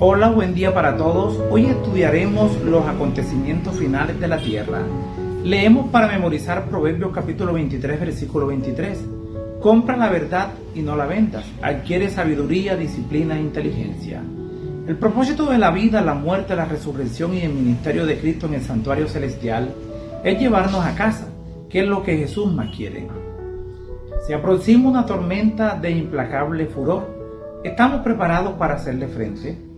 Hola, buen día para todos. Hoy estudiaremos los acontecimientos finales de la tierra. Leemos para memorizar Proverbios capítulo 23, versículo 23. Compra la verdad y no la vendas. Adquiere sabiduría, disciplina e inteligencia. El propósito de la vida, la muerte, la resurrección y el ministerio de Cristo en el santuario celestial es llevarnos a casa, que es lo que Jesús más quiere. Se aproxima una tormenta de implacable furor. ¿Estamos preparados para hacerle frente?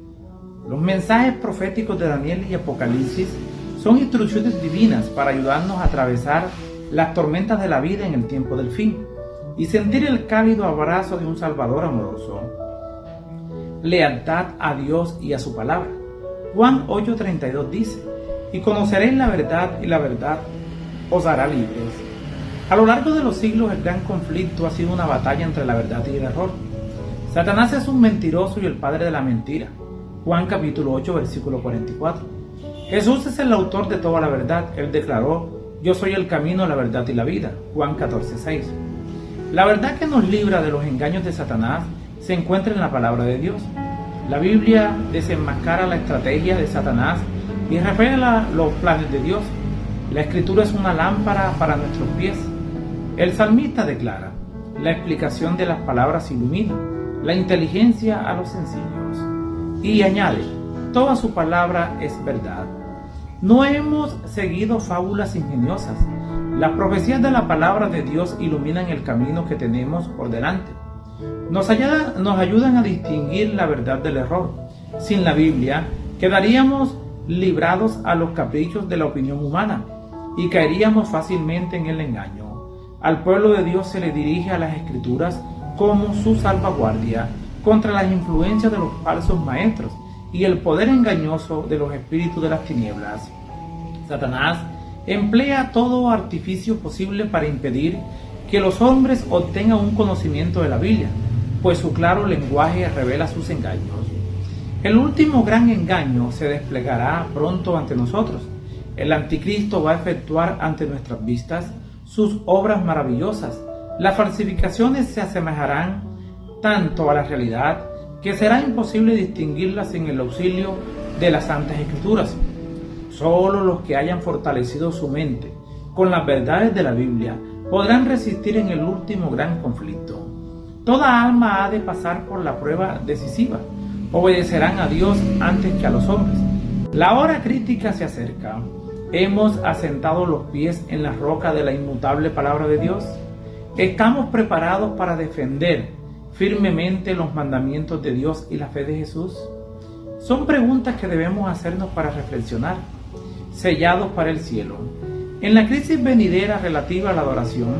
Los mensajes proféticos de Daniel y Apocalipsis son instrucciones divinas para ayudarnos a atravesar las tormentas de la vida en el tiempo del fin y sentir el cálido abrazo de un Salvador amoroso. Lealtad a Dios y a su palabra. Juan 8:32 dice: y conoceréis la verdad y la verdad os hará libres. A lo largo de los siglos el gran conflicto ha sido una batalla entre la verdad y el error. Satanás es un mentiroso y el padre de la mentira. Juan capítulo 8 versículo 44. Jesús es el autor de toda la verdad. Él declaró: yo soy el camino, la verdad y la vida. Juan 14:6. La verdad que nos libra de los engaños de Satanás se encuentra en la palabra de Dios. La Biblia desenmascara la estrategia de Satanás y revela los planes de Dios. La Escritura es una lámpara para nuestros pies. El salmista declara: la explicación de las palabras ilumina, la inteligencia a los sencillos. Y añade: toda su palabra es verdad. No hemos seguido fábulas ingeniosas. Las profecías de la palabra de Dios iluminan el camino que tenemos por delante. Nos ayudan a distinguir la verdad del error. Sin la Biblia, quedaríamos librados a los caprichos de la opinión humana y caeríamos fácilmente en el engaño. Al pueblo de Dios se le dirige a las Escrituras como su salvaguardia contra las influencias de los falsos maestros y el poder engañoso de los espíritus de las tinieblas. Satanás emplea todo artificio posible para impedir que los hombres obtengan un conocimiento de la Biblia, pues su claro lenguaje revela sus engaños. El último gran engaño se desplegará pronto ante nosotros. El anticristo va a efectuar ante nuestras vistas sus obras maravillosas. Las falsificaciones se asemejarán tanto a la realidad que será imposible distinguirlas sin el auxilio de las Santas Escrituras. Solo los que hayan fortalecido su mente con las verdades de la Biblia podrán resistir en el último gran conflicto. Toda alma ha de pasar por la prueba decisiva. Obedecerán a Dios antes que a los hombres. La hora crítica se acerca. ¿Hemos asentado los pies en la roca de la inmutable palabra de Dios? ¿Estamos preparados para defender firmemente los mandamientos de Dios y la fe de Jesús? Son preguntas que debemos hacernos para reflexionar. Sellados para el cielo. En la crisis venidera relativa a la adoración,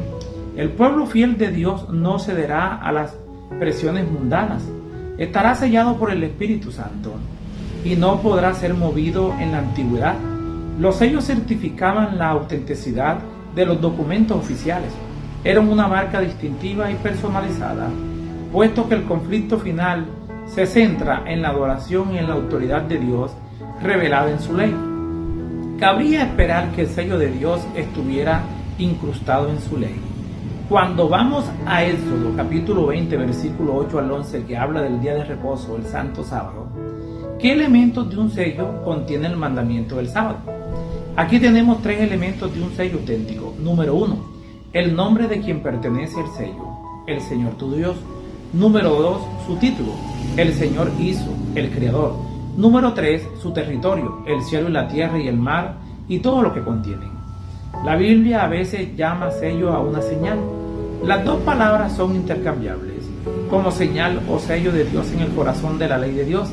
el pueblo fiel de Dios no cederá a las presiones mundanas. Estará sellado por el Espíritu Santo y no podrá ser movido en la antigüedad. Los sellos certificaban la autenticidad de los documentos oficiales. Eran una marca distintiva y personalizada, puesto que el conflicto final se centra en la adoración y en la autoridad de Dios revelada en su ley. Cabría esperar que el sello de Dios estuviera incrustado en su ley. Cuando vamos a Éxodo capítulo 20 versículo 8 al 11, que habla del día de reposo, el santo sábado, ¿qué elementos de un sello contiene el mandamiento del sábado? Aquí tenemos tres elementos de un sello auténtico. Número 1, el nombre de quien pertenece el sello, el Señor tu Dios. Número 2, su título, el Señor hizo, el Creador. Número 3, su territorio, el cielo y la tierra y el mar y todo lo que contienen. La Biblia a veces llama sello a una señal. Las dos palabras son intercambiables, como señal o sello de Dios en el corazón de la ley de Dios.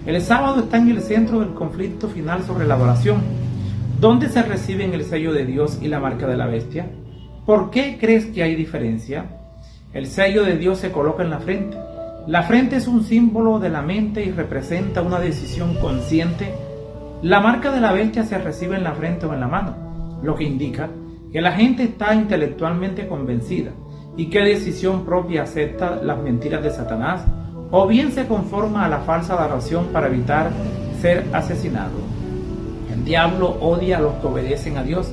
El sábado está en el centro del conflicto final sobre la adoración. ¿Dónde se reciben el sello de Dios y la marca de la bestia? ¿Por qué crees que hay diferencia? El sello de Dios se coloca en la frente. La frente es un símbolo de la mente y representa una decisión consciente. La marca de la bestia se recibe en la frente o en la mano, lo que indica que la gente está intelectualmente convencida y qué decisión propia acepta las mentiras de Satanás, o bien se conforma a la falsa adoración para evitar ser asesinado. El diablo odia a los que obedecen a Dios.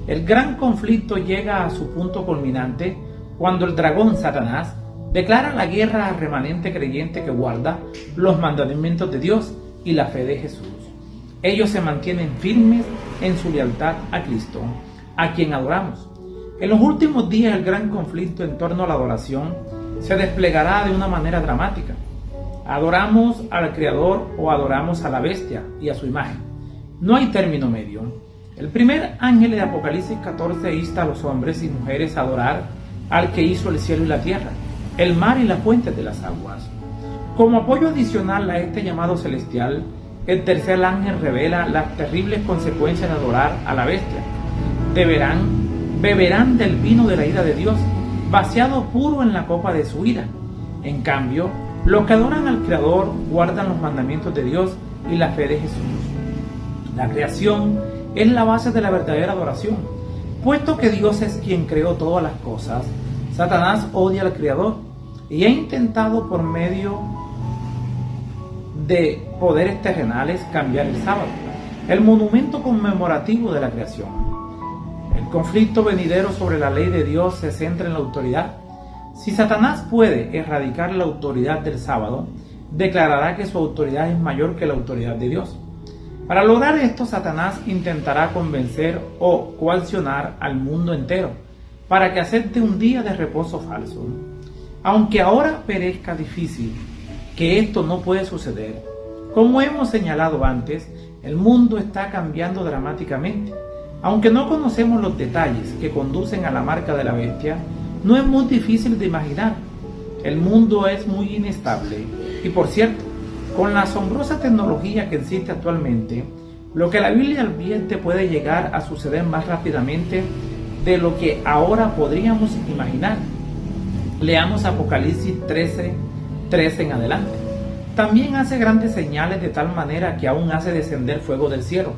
El gran conflicto llega a su punto culminante cuando el dragón Satanás declara la guerra al remanente creyente que guarda los mandamientos de Dios y la fe de Jesús. Ellos se mantienen firmes en su lealtad a Cristo, a quien adoramos. En los últimos días el gran conflicto en torno a la adoración se desplegará de una manera dramática. ¿Adoramos al Creador o adoramos a la bestia y a su imagen? No hay término medio. El primer ángel de Apocalipsis 14 insta a los hombres y mujeres a adorar al que hizo el cielo y la tierra, el mar y las fuentes de las aguas. Como apoyo adicional a este llamado celestial, el tercer ángel revela las terribles consecuencias de adorar a la bestia. Beberán del vino de la ira de Dios, vaciado puro en la copa de su ira. En cambio, los que adoran al Creador guardan los mandamientos de Dios y la fe de Jesús. La creación es la base de la verdadera adoración. Puesto que Dios es quien creó todas las cosas, Satanás odia al Creador y ha intentado por medio de poderes terrenales cambiar el sábado, el monumento conmemorativo de la creación. El conflicto venidero sobre la ley de Dios se centra en la autoridad. Si Satanás puede erradicar la autoridad del sábado, declarará que su autoridad es mayor que la autoridad de Dios. Para lograr esto, Satanás intentará convencer o coaccionar al mundo entero para que acepte un día de reposo falso. Aunque ahora parezca difícil que esto no puede suceder, como hemos señalado antes, el mundo está cambiando dramáticamente. Aunque no conocemos los detalles que conducen a la marca de la bestia, no es muy difícil de imaginar. El mundo es muy inestable y, por cierto, con la asombrosa tecnología que existe actualmente, lo que la Biblia advierte puede llegar a suceder más rápidamente de lo que ahora podríamos imaginar. Leamos Apocalipsis 13 en adelante. También hace grandes señales de tal manera que aún hace descender fuego del cielo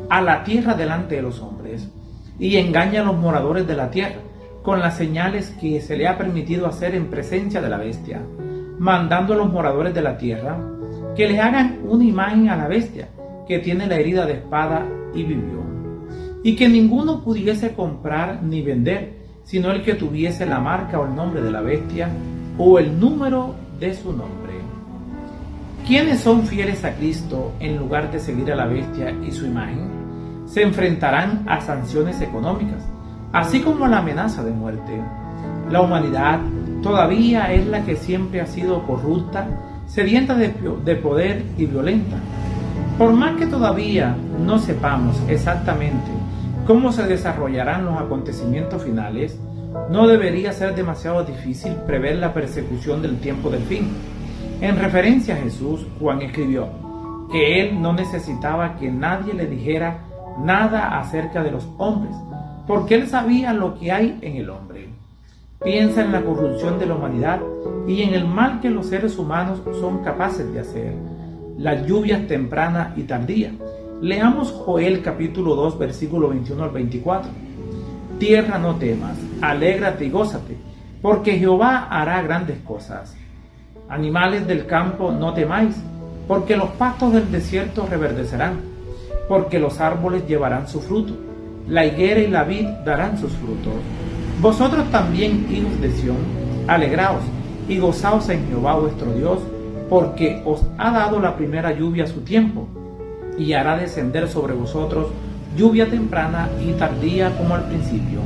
a la tierra delante de los hombres, y engaña a los moradores de la tierra con las señales que se le ha permitido hacer en presencia de la bestia, mandando a los moradores de la tierra que le hagan una imagen a la bestia que tiene la herida de espada y vivió, y que ninguno pudiese comprar ni vender, sino el que tuviese la marca o el nombre de la bestia o el número de su nombre. Quienes son fieles a Cristo en lugar de seguir a la bestia y su imagen, se enfrentarán a sanciones económicas, así como a la amenaza de muerte. La humanidad todavía es la que siempre ha sido corrupta, sedienta de poder y violenta. Por más que todavía no sepamos exactamente cómo se desarrollarán los acontecimientos finales, no debería ser demasiado difícil prever la persecución del tiempo del fin. En referencia a Jesús, Juan escribió que él no necesitaba que nadie le dijera nada acerca de los hombres, porque él sabía lo que hay en el hombre. Piensa en la corrupción de la humanidad y en el mal que los seres humanos son capaces de hacer. Las lluvias tempranas y tardías. Leamos Joel capítulo 2, versículo 21 al 24. Tierra, no temas, alégrate y gózate, porque Jehová hará grandes cosas. Animales del campo, no temáis, porque los pastos del desierto reverdecerán, porque los árboles llevarán su fruto, la higuera y la vid darán sus frutos. Vosotros también, hijos de Sión, alegraos y gozaos en Jehová vuestro Dios, porque os ha dado la primera lluvia a su tiempo, y hará descender sobre vosotros lluvia temprana y tardía como al principio.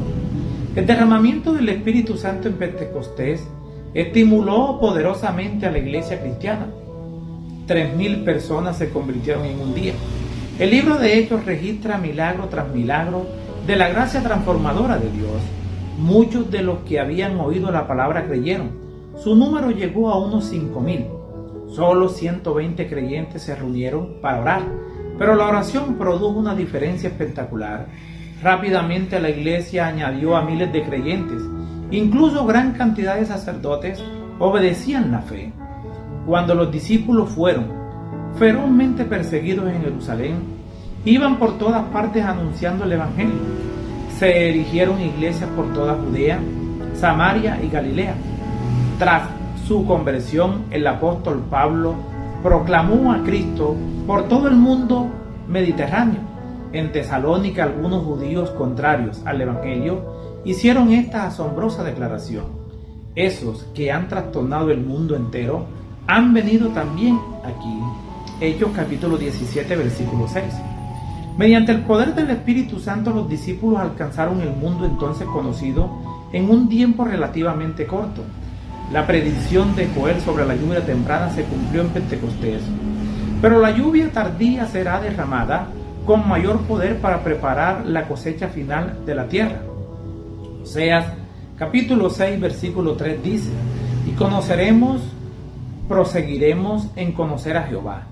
El derramamiento del Espíritu Santo en Pentecostés estimuló poderosamente a la iglesia cristiana. 3,000 personas se convirtieron en un día. El libro de Hechos registra milagro tras milagro de la gracia transformadora de Dios. Muchos de los que habían oído la palabra creyeron. Su número llegó a unos 5,000. Solo 120 creyentes se reunieron para orar, pero la oración produjo una diferencia espectacular. Rápidamente la iglesia añadió a miles de creyentes. Incluso gran cantidad de sacerdotes obedecían la fe. Cuando los discípulos fueron ferozmente perseguidos en Jerusalén, iban por todas partes anunciando el Evangelio. Se erigieron iglesias por toda Judea, Samaria y Galilea. Tras su conversión, el apóstol Pablo proclamó a Cristo por todo el mundo mediterráneo. En Tesalónica, algunos judíos contrarios al Evangelio hicieron esta asombrosa declaración: esos que han trastornado el mundo entero han venido también aquí. Hechos capítulo 17, versículo 6. Mediante el poder del Espíritu Santo, los discípulos alcanzaron el mundo entonces conocido en un tiempo relativamente corto. La predicción de Joel sobre la lluvia temprana se cumplió en Pentecostés, pero la lluvia tardía será derramada con mayor poder para preparar la cosecha final de la tierra. Oseas capítulo 6, versículo 3 dice: y proseguiremos en conocer a Jehová,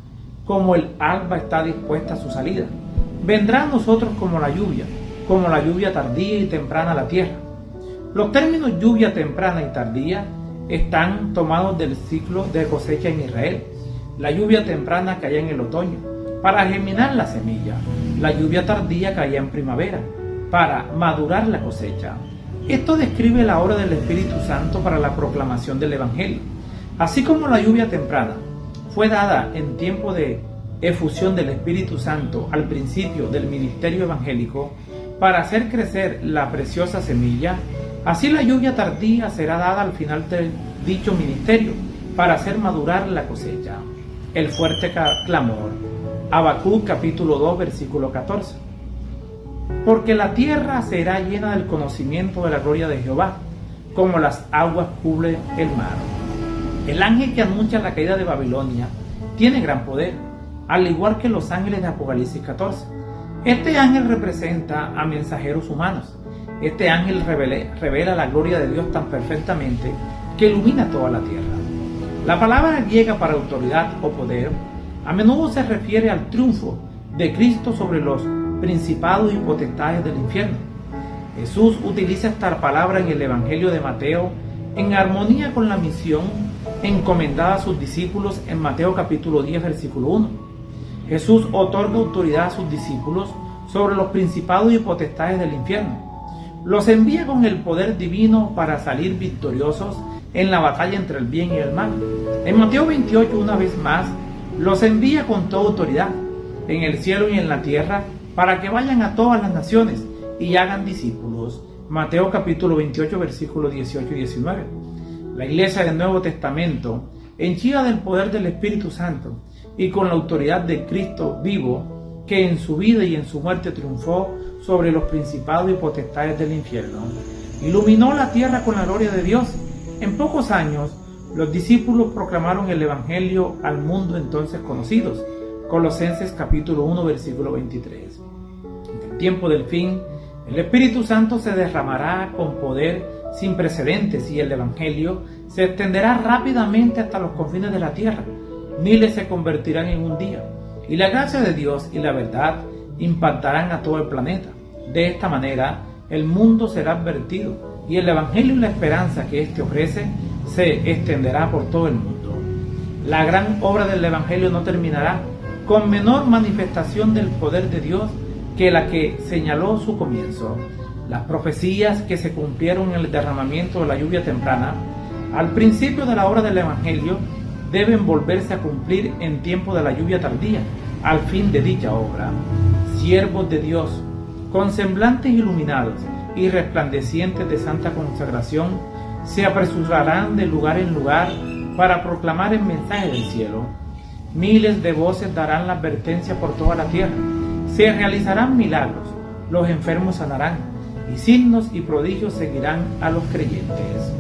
como el alba está dispuesta a su salida. Vendrá a nosotros como la lluvia tardía y temprana a la tierra. Los términos lluvia temprana y tardía están tomados del ciclo de cosecha en Israel. La lluvia temprana caía en el otoño para germinar la semilla. La lluvia tardía caía en primavera para madurar la cosecha. Esto describe la obra del Espíritu Santo para la proclamación del Evangelio. Así como la lluvia temprana fue dada en tiempo de efusión del Espíritu Santo al principio del ministerio evangélico para hacer crecer la preciosa semilla, así la lluvia tardía será dada al final de dicho ministerio para hacer madurar la cosecha. El fuerte clamor. Habacuc capítulo 2, versículo 14. Porque la tierra será llena del conocimiento de la gloria de Jehová, como las aguas cubren el mar. El ángel que anuncia la caída de Babilonia tiene gran poder, al igual que los ángeles de Apocalipsis 14. Este ángel representa a mensajeros humanos. Este ángel revela la gloria de Dios tan perfectamente que ilumina toda la tierra. La palabra griega para autoridad o poder a menudo se refiere al triunfo de Cristo sobre los principados y potestades del infierno. Jesús utiliza esta palabra en el Evangelio de Mateo en armonía con la misión encomendada a sus discípulos en Mateo capítulo 10, versículo 1. Jesús otorga autoridad a sus discípulos sobre los principados y potestades del infierno. Los envía con el poder divino para salir victoriosos en la batalla entre el bien y el mal. En Mateo 28, una vez más, los envía con toda autoridad en el cielo y en la tierra para que vayan a todas las naciones y hagan discípulos. Mateo capítulo 28, versículos 18 y 19. La iglesia del Nuevo Testamento, henchida del poder del Espíritu Santo y con la autoridad de Cristo vivo, que en su vida y en su muerte triunfó sobre los principados y potestades del infierno, iluminó la tierra con la gloria de Dios. En pocos años, los discípulos proclamaron el Evangelio al mundo entonces conocidos. Colosenses capítulo 1, versículo 23. En el tiempo del fin, el Espíritu Santo se derramará con poder sin precedentes y el Evangelio se extenderá rápidamente hasta los confines de la tierra. Miles se convertirán en un día y la gracia de Dios y la verdad impactarán a todo el planeta. De esta manera, el mundo será advertido y el Evangelio y la esperanza que éste ofrece se extenderá por todo el mundo. La gran obra del Evangelio no terminará con menor manifestación del poder de Dios que la que señaló su comienzo. Las profecías que se cumplieron en el derramamiento de la lluvia temprana al principio de la obra del Evangelio deben volverse a cumplir en tiempo de la lluvia tardía, al fin de dicha obra. Siervos de Dios, con semblantes iluminados y resplandecientes de santa consagración, se apresurarán de lugar en lugar para proclamar el mensaje del cielo. Miles de voces darán la advertencia por toda la tierra. Se realizarán milagros, los enfermos sanarán, y signos y prodigios seguirán a los creyentes.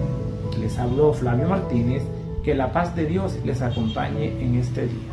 Les habló Flavio Martínez. Que la paz de Dios les acompañe en este día.